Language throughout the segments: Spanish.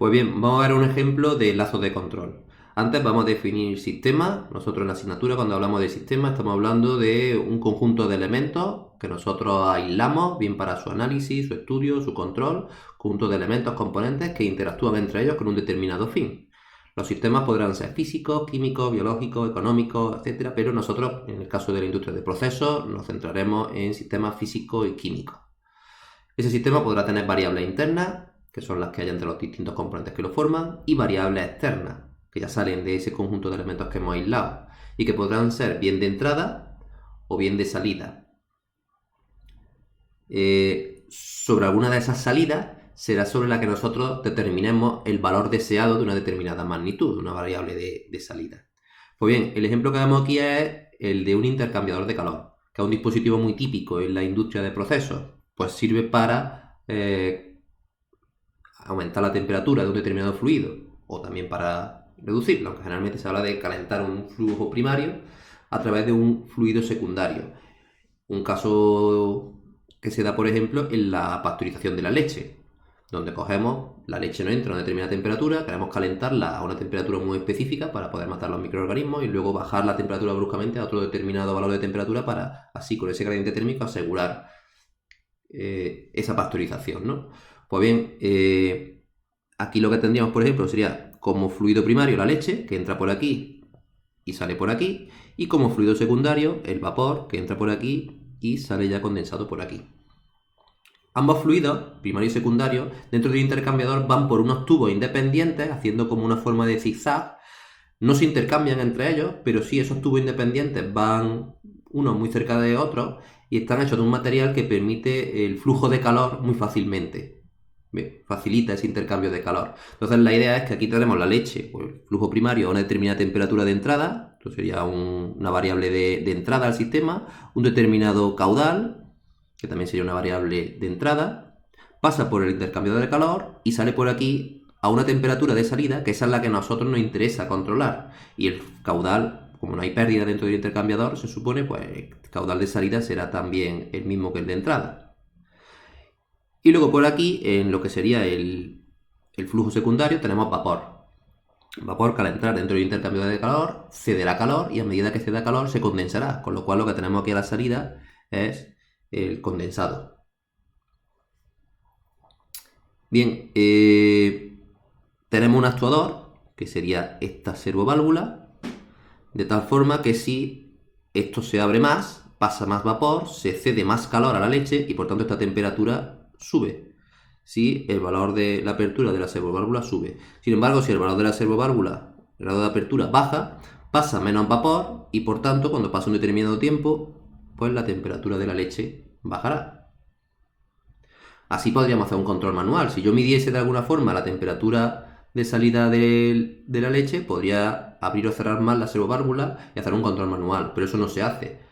Pues bien, vamos a ver un ejemplo de lazos de control. Antes vamos a definir sistema. Nosotros en la asignatura, cuando hablamos de sistema, estamos hablando de un conjunto de elementos que nosotros aislamos, bien para su análisis, su estudio, su control, conjunto de elementos, componentes que interactúan entre ellos con un determinado fin. Los sistemas podrán ser físicos, químicos, biológicos, económicos, etcétera, pero nosotros, en el caso de la industria de procesos, nos centraremos en sistemas físicos y químicos. Ese sistema podrá tener variables internas, que son las que hay entre los distintos componentes que lo forman, y variables externas, que ya salen de ese conjunto de elementos que hemos aislado, y que podrán ser bien de entrada o bien de salida. Sobre alguna de esas salidas será sobre la que nosotros determinemos el valor deseado de una determinada magnitud, de una variable de salida. Pues bien, el ejemplo que vemos aquí es el de un intercambiador de calor, que es un dispositivo muy típico en la industria de procesos. Pues sirve para aumentar la temperatura de un determinado fluido o también para reducirlo, aunque generalmente se habla de calentar un flujo primario a través de un fluido secundario. Un caso que se da, por ejemplo, en la pasteurización de la leche, donde cogemos, la leche no entra a una determinada temperatura, queremos calentarla a una temperatura muy específica para poder matar los microorganismos y luego bajar la temperatura bruscamente a otro determinado valor de temperatura para así con ese gradiente térmico asegurar esa pasteurización, ¿no? Pues bien, aquí lo que tendríamos, por ejemplo, sería como fluido primario la leche, que entra por aquí y sale por aquí, y como fluido secundario el vapor, que entra por aquí y sale ya condensado por aquí. Ambos fluidos, primario y secundario, dentro del intercambiador van por unos tubos independientes, haciendo como una forma de zigzag. No se intercambian entre ellos, pero sí esos tubos independientes van unos muy cerca de otros y están hechos de un material que permite el flujo de calor muy fácilmente. Bien, facilita ese intercambio de calor. Entonces la idea es que aquí tenemos la leche, o el flujo primario a una determinada temperatura de entrada, esto sería una variable de entrada al sistema, un determinado caudal, que también sería una variable de entrada, pasa por el intercambiador de calor y sale por aquí a una temperatura de salida, que esa es la que a nosotros nos interesa controlar. Y el caudal, como no hay pérdida dentro del intercambiador, se supone, pues el caudal de salida será también el mismo que el de entrada. Y luego por aquí, en lo que sería el flujo secundario, tenemos vapor. Vapor que al entrar dentro del intercambiador de calor cederá calor y a medida que ceda calor se condensará, con lo cual lo que tenemos aquí a la salida es el condensado. Bien, tenemos un actuador, que sería esta servoválvula, de tal forma que si esto se abre más, pasa más vapor, se cede más calor a la leche y por tanto esta temperatura sube. Si el valor de la apertura de la servoválvula sube. Sin embargo, si el valor de la servoválvula, el grado de apertura baja, pasa menos vapor y por tanto cuando pasa un determinado tiempo, pues la temperatura de la leche bajará. Así podríamos hacer un control manual. Si yo midiese de alguna forma la temperatura de salida de la leche, podría abrir o cerrar más la servoválvula y hacer un control manual. Pero eso no se hace.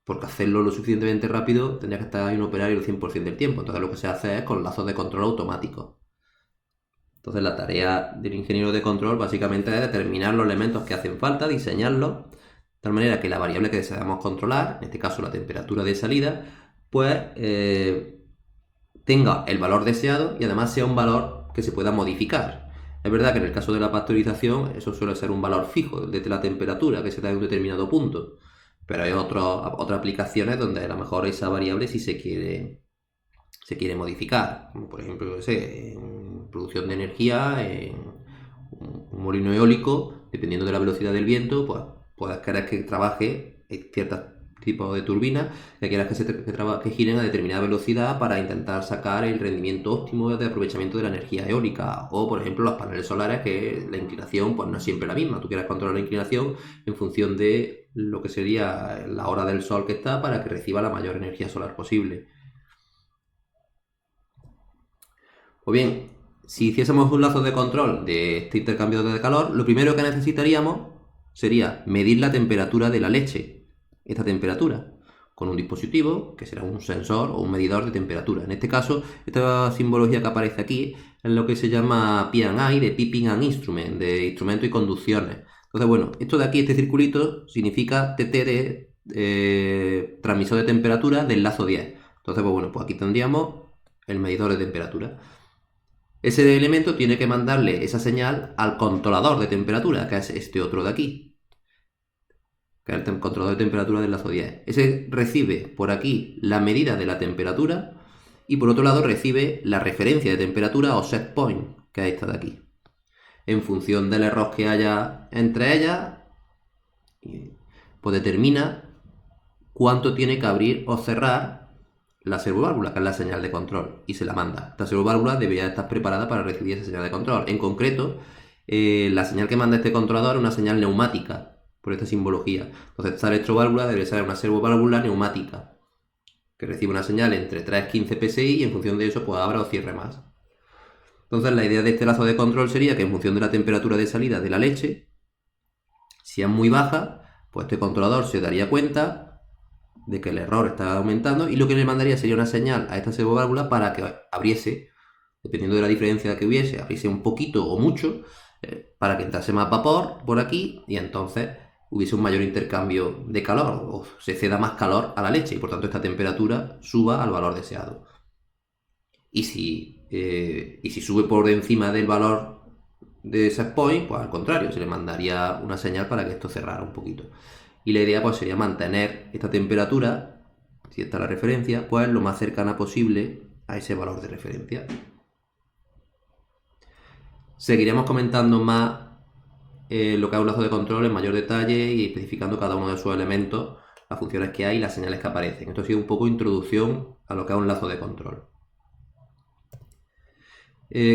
Porque hacerlo lo suficientemente rápido tendría que estar ahí un operario el 100% del tiempo. Entonces lo que se hace es con lazos de control automáticos. Entonces la tarea del ingeniero de control básicamente es determinar los elementos que hacen falta, diseñarlos, de tal manera que la variable que deseamos controlar, en este caso la temperatura de salida, pues tenga el valor deseado y además sea un valor que se pueda modificar. Es verdad que en el caso de la pasteurización eso suele ser un valor fijo desde la temperatura que se da en un determinado punto, pero hay otras aplicaciones donde a lo mejor esa variable sí se quiere modificar, como por ejemplo, yo sé, en producción de energía, en un molino eólico, dependiendo de la velocidad del viento, pues puedes querer que trabaje ciertos tipos de turbinas que quieras que giren a determinada velocidad para intentar sacar el rendimiento óptimo de aprovechamiento de la energía eólica. O, por ejemplo, los paneles solares, que la inclinación pues no es siempre la misma. Tú quieres controlar la inclinación en función de lo que sería la hora del sol que está para que reciba la mayor energía solar posible. Pues bien, si hiciésemos un lazo de control de este intercambio de calor, lo primero que necesitaríamos sería medir la temperatura de la leche, esta temperatura, con un dispositivo que será un sensor o un medidor de temperatura. En este caso, esta simbología que aparece aquí es lo que se llama P&I, de Piping and Instrument, de instrumento y conducciones. Entonces, bueno, esto de aquí, este circulito, significa TT de transmisor de temperatura del lazo 10. Entonces, pues bueno, pues aquí tendríamos el medidor de temperatura. Ese elemento tiene que mandarle esa señal al controlador de temperatura, que es este otro de aquí, que es el controlador de temperatura del lazo 10. Ese recibe por aquí la medida de la temperatura y por otro lado recibe la referencia de temperatura o set point, que es esta de aquí. En función del error que haya entre ellas, pues determina cuánto tiene que abrir o cerrar la servoválvula, que es la señal de control, y se la manda. Esta servoválvula debería estar preparada para recibir esa señal de control. En concreto, la señal que manda este controlador es una señal neumática, por esta simbología. Entonces, esta electroválvula debe ser una servoválvula neumática, que recibe una señal entre 3-15 psi y en función de eso, pues abra o cierre más. Entonces, la idea de este lazo de control sería que en función de la temperatura de salida de la leche, si es muy baja, pues este controlador se daría cuenta de que el error está aumentando y lo que le mandaría sería una señal a esta servoválvula para que abriese, dependiendo de la diferencia que hubiese, abriese un poquito o mucho, para que entrase más vapor por aquí y entonces hubiese un mayor intercambio de calor o se ceda más calor a la leche y por tanto esta temperatura suba al valor deseado. Y si sube por encima del valor de set point, pues al contrario, se le mandaría una señal para que esto cerrara un poquito. Y la idea pues sería mantener esta temperatura, si esta es la referencia, pues lo más cercana posible a ese valor de referencia. Seguiremos comentando más lo que es un lazo de control en mayor detalle y especificando cada uno de sus elementos, las funciones que hay y las señales que aparecen. Esto ha sido un poco introducción a lo que es un lazo de control.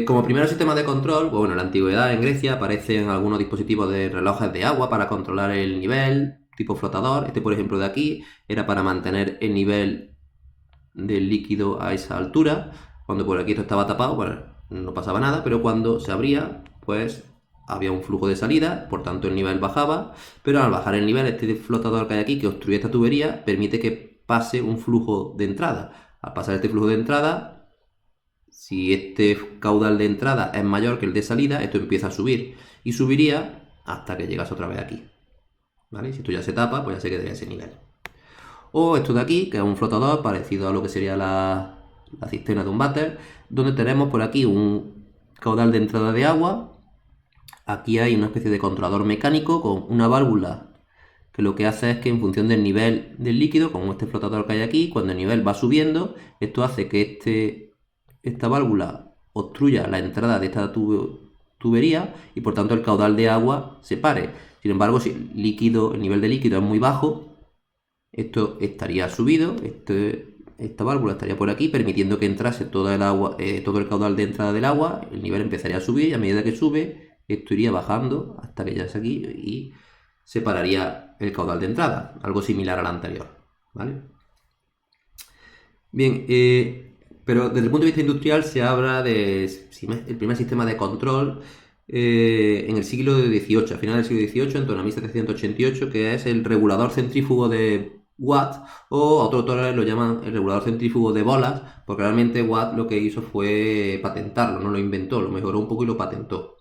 Como primer sistema de control, pues bueno, en la antigüedad en Grecia aparecen algunos dispositivos de relojes de agua para controlar el nivel, tipo flotador. Este, por ejemplo, de aquí era para mantener el nivel del líquido a esa altura. Cuando por aquí esto estaba tapado, pues no pasaba nada, pero cuando se abría, pues había un flujo de salida, por tanto el nivel bajaba, pero al bajar el nivel, este flotador que hay aquí, que obstruye esta tubería, permite que pase un flujo de entrada. Al pasar este flujo de entrada, si este caudal de entrada es mayor que el de salida, esto empieza a subir y subiría hasta que llegas otra vez aquí. ¿Vale? Si esto ya se tapa, pues ya se quedaría ese nivel. O esto de aquí, que es un flotador parecido a lo que sería la cisterna de un váter, donde tenemos por aquí un caudal de entrada de agua. Aquí hay una especie de controlador mecánico con una válvula que lo que hace es que en función del nivel del líquido, como este flotador que hay aquí, cuando el nivel va subiendo, esto hace que esta válvula obstruya la entrada de esta tubería y por tanto el caudal de agua se pare. Sin embargo, si el nivel de líquido es muy bajo, esto estaría subido, esta válvula estaría por aquí, permitiendo que entrase todo el caudal de entrada del agua, el nivel empezaría a subir y a medida que sube, esto iría bajando hasta que ya es aquí y separaría el caudal de entrada, algo similar al anterior, ¿vale? Bien, pero desde el punto de vista industrial se habla de el primer sistema de control en el siglo XVIII, a finales del siglo XVIII, en torno a 1788, que es el regulador centrífugo de Watt, o otros autores lo llaman el regulador centrífugo de bolas, porque realmente Watt lo que hizo fue patentarlo, no lo inventó, lo mejoró un poco y lo patentó.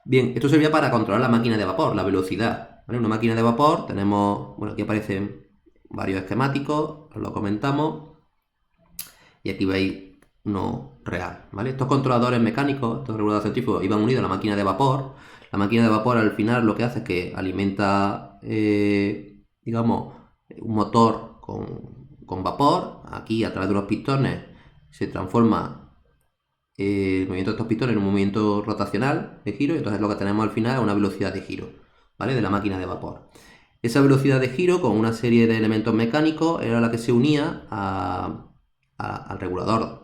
Bien, esto servía para controlar la máquina de vapor, la velocidad. ¿Vale? Una máquina de vapor, tenemos, bueno, aquí aparecen varios esquemáticos, os lo comentamos, y aquí veis uno real, ¿vale? Estos controladores mecánicos, estos reguladores centrífugos, iban unidos a la máquina de vapor. La máquina de vapor al final lo que hace es que alimenta, digamos, un motor con vapor. Aquí a través de unos pistones se transforma el movimiento de estos pistones en un movimiento rotacional de giro, y entonces lo que tenemos al final es una velocidad de giro, ¿vale? De la máquina de vapor. Esa velocidad de giro con una serie de elementos mecánicos era la que se unía al regulador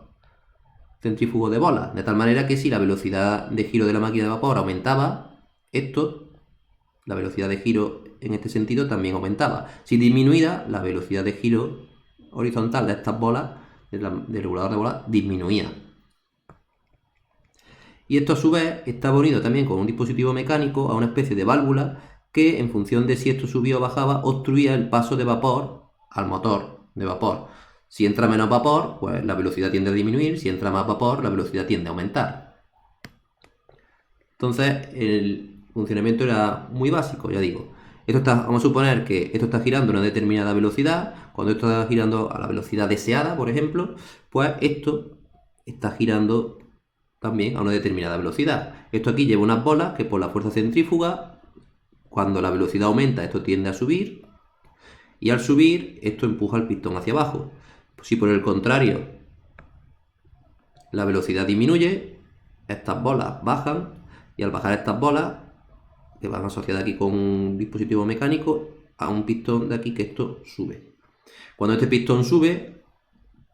centrífugo de bolas, de tal manera que si la velocidad de giro de la máquina de vapor aumentaba, la velocidad de giro en este sentido también aumentaba. Si disminuía, la velocidad de giro horizontal de estas bolas, del regulador de bolas, disminuía. Y esto a su vez estaba unido también con un dispositivo mecánico a una especie de válvula que en función de si esto subía o bajaba obstruía el paso de vapor al motor de vapor. Si entra menos vapor, pues la velocidad tiende a disminuir, si entra más vapor, la velocidad tiende a aumentar. Entonces el funcionamiento era muy básico, ya digo. Vamos a suponer que esto está girando a una determinada velocidad. Cuando esto está girando a la velocidad deseada, por ejemplo, pues esto está girando también a una determinada velocidad. Esto aquí lleva unas bolas que por la fuerza centrífuga, cuando la velocidad aumenta, esto tiende a subir, y al subir, esto empuja el pistón hacia abajo. Si por el contrario la velocidad disminuye, estas bolas bajan, y al bajar estas bolas, que van asociadas aquí con un dispositivo mecánico, a un pistón de aquí que esto sube. Cuando este pistón sube,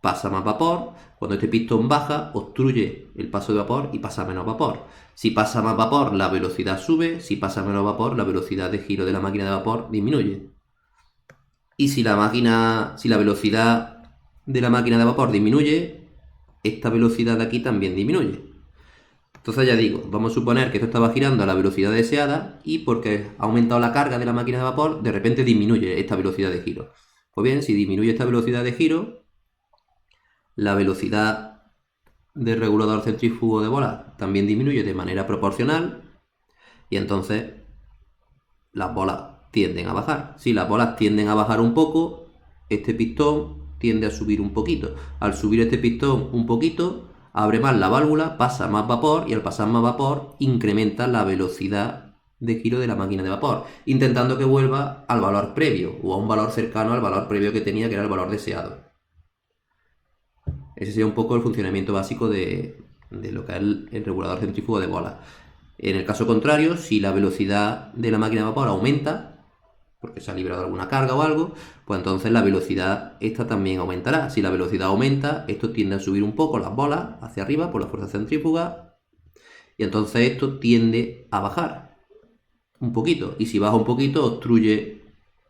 pasa más vapor. Cuando este pistón baja, obstruye el paso de vapor y pasa menos vapor. Si pasa más vapor, la velocidad sube. Si pasa menos vapor, la velocidad de giro de la máquina de vapor disminuye. Y si la velocidad de la máquina de vapor disminuye, esta velocidad de aquí también disminuye. Entonces ya digo, vamos a suponer que esto estaba girando a la velocidad deseada y porque ha aumentado la carga de la máquina de vapor, de repente disminuye esta velocidad de giro. Pues bien, si disminuye esta velocidad de giro, la velocidad del regulador centrífugo de bolas también disminuye de manera proporcional y entonces las bolas tienden a bajar. Si las bolas tienden a bajar un poco, este pistón tiende a subir un poquito. Al subir este pistón un poquito, abre más la válvula, pasa más vapor y al pasar más vapor incrementa la velocidad de giro de la máquina de vapor, intentando que vuelva al valor previo o a un valor cercano al valor previo que tenía, que era el valor deseado. Ese sería un poco el funcionamiento básico de lo que es el regulador centrífugo de bolas. En el caso contrario, si la velocidad de la máquina de vapor aumenta, porque se ha liberado alguna carga o algo, pues entonces la velocidad esta también aumentará. Si la velocidad aumenta, esto tiende a subir un poco las bolas hacia arriba por la fuerza centrífuga y entonces esto tiende a bajar un poquito. Y si baja un poquito, obstruye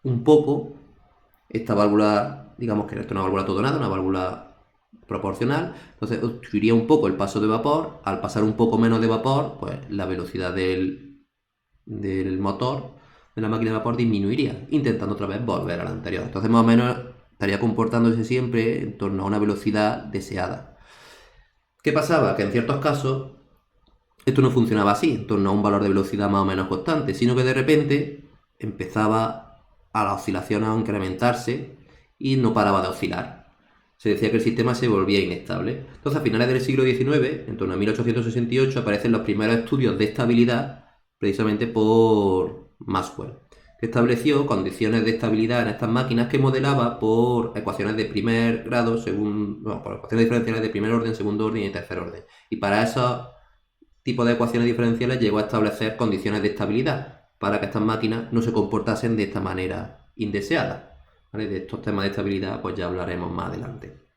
un poco esta válvula, digamos que esto es una válvula todo nada, una válvula proporcional, entonces obstruiría un poco el paso de vapor. Al pasar un poco menos de vapor, pues la velocidad del motor de la máquina de vapor disminuiría, intentando otra vez volver a la anterior. Entonces más o menos estaría comportándose siempre en torno a una velocidad deseada. ¿Qué pasaba? Que en ciertos casos esto no funcionaba así, en torno a un valor de velocidad más o menos constante, sino que de repente empezaba a la oscilación a incrementarse y no paraba de oscilar. Se decía que el sistema se volvía inestable. Entonces, a finales del siglo XIX, en torno a 1868, aparecen los primeros estudios de estabilidad, precisamente por Maxwell, que estableció condiciones de estabilidad en estas máquinas que modelaba por ecuaciones de primer grado, por ecuaciones diferenciales de primer orden, segundo orden y tercer orden. Y para esos tipos de ecuaciones diferenciales llegó a establecer condiciones de estabilidad para que estas máquinas no se comportasen de esta manera indeseada. ¿Vale? De estos temas de estabilidad pues ya hablaremos más adelante.